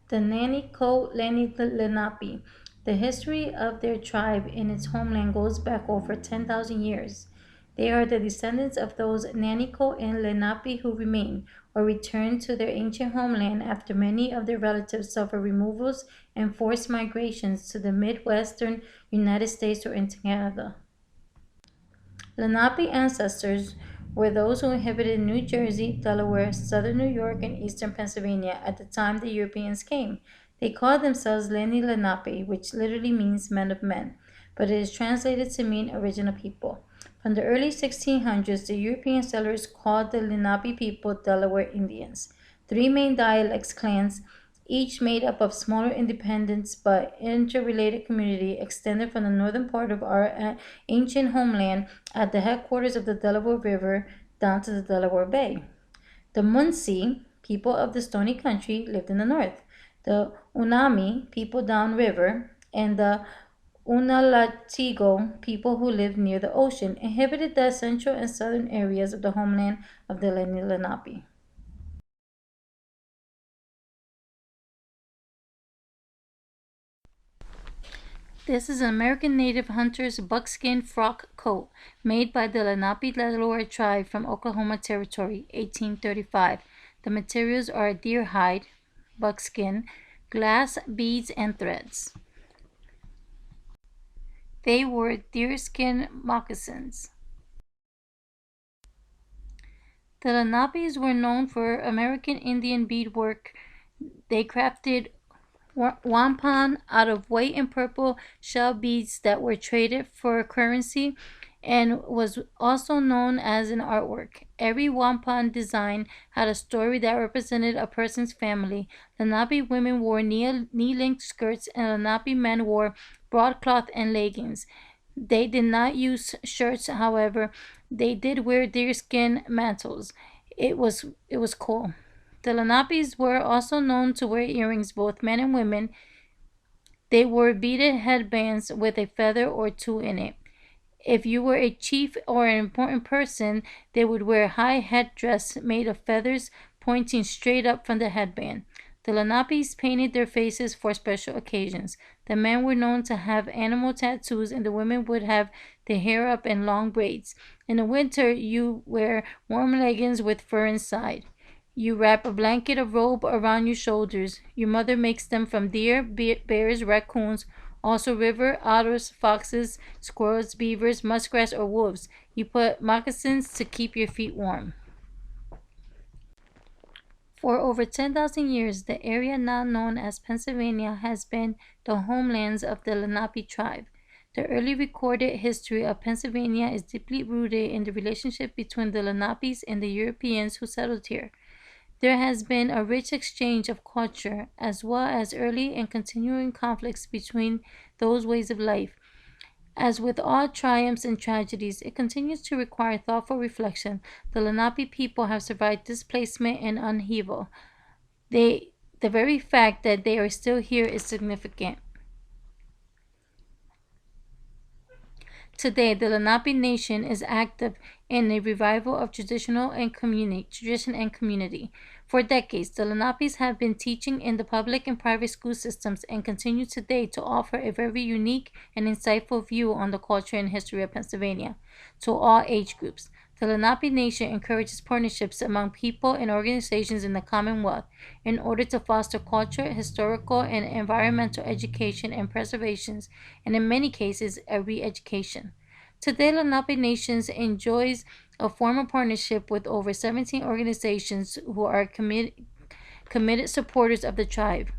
The Lenni Lenape. The history of their tribe in its homeland goes back over 10,000 years. They are the descendants of those Nanico and Lenape who remain or returned to their ancient homeland after many of their relatives suffered removals and forced migrations to the Midwestern United States or into Canada. Lenape ancestors were those who inhabited New Jersey, Delaware, southern New York, and eastern Pennsylvania at the time the Europeans came. They called themselves Lenni Lenape, which literally means men of men, but it is translated to mean original people. From the early 1600s, the European settlers called the Lenape people Delaware Indians. Three main dialects clans, each made up of smaller independent but interrelated community, extended from the northern part of our ancient homeland at the headquarters of the Delaware River down to the Delaware Bay. The Munsee, people of the Stony Country, lived in the north. The Unami, people downriver, and the Unalatigo, people who lived near the ocean, inhabited the central and southern areas of the homeland of the Lenni Lenape. This is an American native hunter's buckskin frock coat made by the Lenape Delaware tribe from Oklahoma Territory, 1835. The materials are deer hide, buckskin, glass, beads, and threads. They wore deerskin moccasins. The Lenapes were known for American Indian beadwork. They crafted wampum out of white and purple shell beads that were traded for currency and was also known as an artwork. Every wampum design had a story that represented a person's family. Lenape women wore knee-length skirts and Lenape men wore broadcloth and leggings. They did not use shirts, however. They did wear deerskin mantles. It was cool. The Lenapes were also known to wear earrings, both men and women. They wore beaded headbands with a feather or two in it. If you were a chief or an important person, they would wear a high headdress made of feathers pointing straight up from the headband. The Lenapes painted their faces for special occasions. The men were known to have animal tattoos, and the women would have their hair up in long braids. In the winter, you wear warm leggings with fur inside. You wrap a blanket of robe around your shoulders. Your mother makes them from deer, bears, raccoons, also river otters, foxes, squirrels, beavers, muskrats, or wolves. You put moccasins to keep your feet warm. For over 10,000 years, the area now known as Pennsylvania has been the homelands of the Lenape tribe. The early recorded history of Pennsylvania is deeply rooted in the relationship between the Lenapes and the Europeans who settled here. There has been a rich exchange of culture, as well as early and continuing conflicts between those ways of life. As with all triumphs and tragedies, it continues to require thoughtful reflection. The Lenape people have survived displacement and upheaval. The very fact that they are still here is significant. Today, the Lenape Nation is active in a revival of tradition and community. For decades, the Lenapes have been teaching in the public and private school systems and continue today to offer a very unique and insightful view on the culture and history of Pennsylvania to all age groups. The Lenape Nation encourages partnerships among people and organizations in the Commonwealth in order to foster culture, historical, and environmental education and preservations, and in many cases, a re-education. Today, Lenape Nations enjoys a formal partnership with over 17 organizations who are committed supporters of the tribe.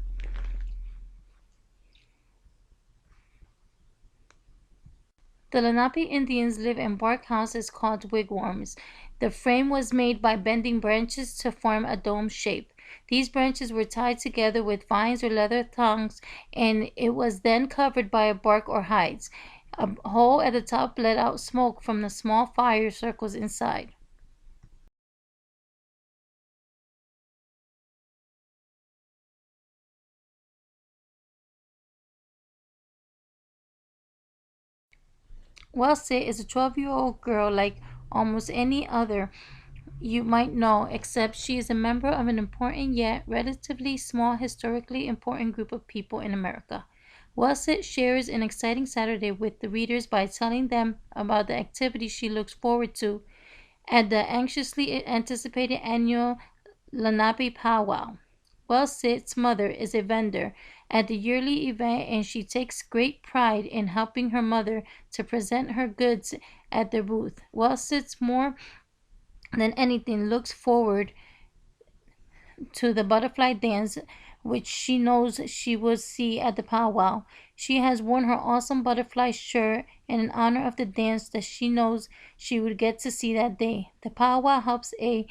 The Lenape Indians live in bark houses called wigwams. The frame was made by bending branches to form a dome shape. These branches were tied together with vines or leather thongs, and it was then covered by a bark or hides. A hole at the top let out smoke from the small fire circles inside. Welset is a 12-year-old girl like almost any other you might know, except she is a member of an important yet relatively small historically important group of people in America. Wellsit shares an exciting Saturday with the readers by telling them about the activities she looks forward to at the anxiously anticipated annual Lenape powwow. Wellsit's mother is a vendor at the yearly event, and she takes great pride in helping her mother to present her goods at their booth. Wellsit's more than anything looks forward to the butterfly dance, which she knows she will see at the powwow. She has worn her awesome butterfly shirt in honor of the dance that she knows she would get to see that day. The powwow helps a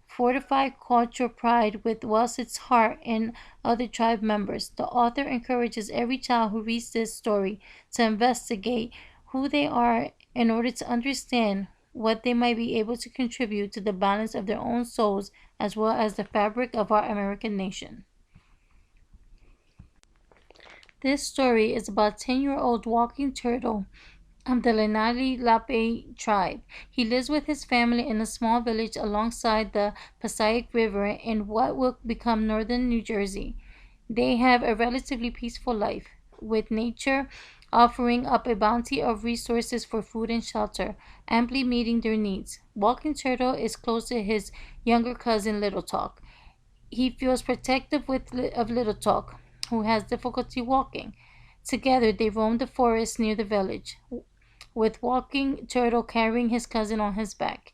fortify cultural pride with Wellsit's heart and other tribe members. The author encourages every child who reads this story to investigate who they are in order to understand what they might be able to contribute to the balance of their own souls as well as the fabric of our American nation. This story is about 10-year-old walking turtle of the Lenni Lenape tribe. He lives with his family in a small village alongside the Passaic River in what will become northern New Jersey. They have a relatively peaceful life, with nature offering up a bounty of resources for food and shelter, amply meeting their needs. Walking Turtle is close to his younger cousin Little Talk. He feels protective of Little Talk, who has difficulty walking. Together they roam the forest near the village, with Walking Turtle carrying his cousin on his back.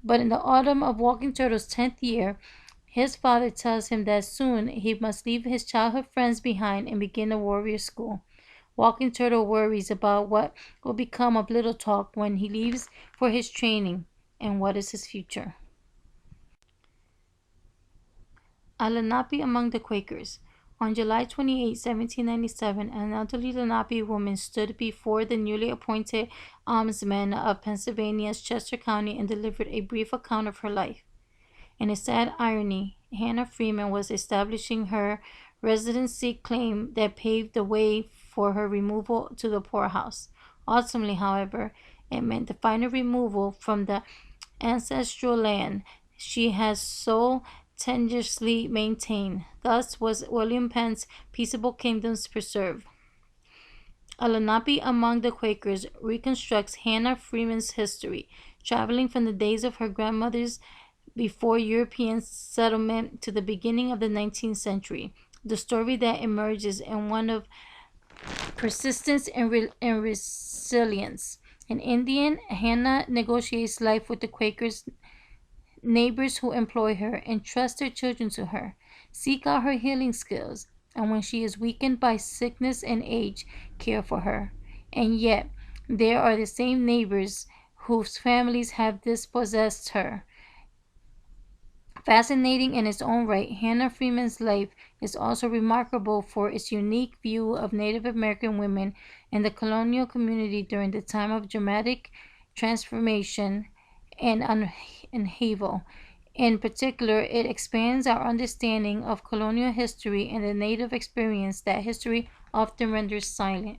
But in the autumn of Walking Turtle's 10th year, his father tells him that soon he must leave his childhood friends behind and begin a warrior school. Walking Turtle worries about what will become of Little Talk when he leaves for his training and what is his future. A Lenape among the Quakers. On July 28, 1797, an elderly Lenape woman stood before the newly appointed almsmen of Pennsylvania's Chester County and delivered a brief account of her life. In a sad irony, Hannah Freeman was establishing her residency claim that paved the way for her removal to the poorhouse. Ultimately, however, it meant the final removal from the ancestral land she has so tenaciously maintained. Thus was William Penn's Peaceable Kingdoms preserved. A Lenape among the Quakers reconstructs Hannah Freeman's history, traveling from the days of her grandmother's before European settlement to the beginning of the 19th century. The story that emerges in one of persistence and resilience. An Indian, Hannah negotiates life with the Quakers' neighbors who employ her and trust their children to her, seek out her healing skills, and when she is weakened by sickness and age, care for her. And yet, there are the same neighbors whose families have dispossessed her. Fascinating in its own right, Hannah Freeman's life is also remarkable for its unique view of Native American women in the colonial community during the time of dramatic transformation and upheaval. In particular, it expands our understanding of colonial history and the Native experience that history often renders silent.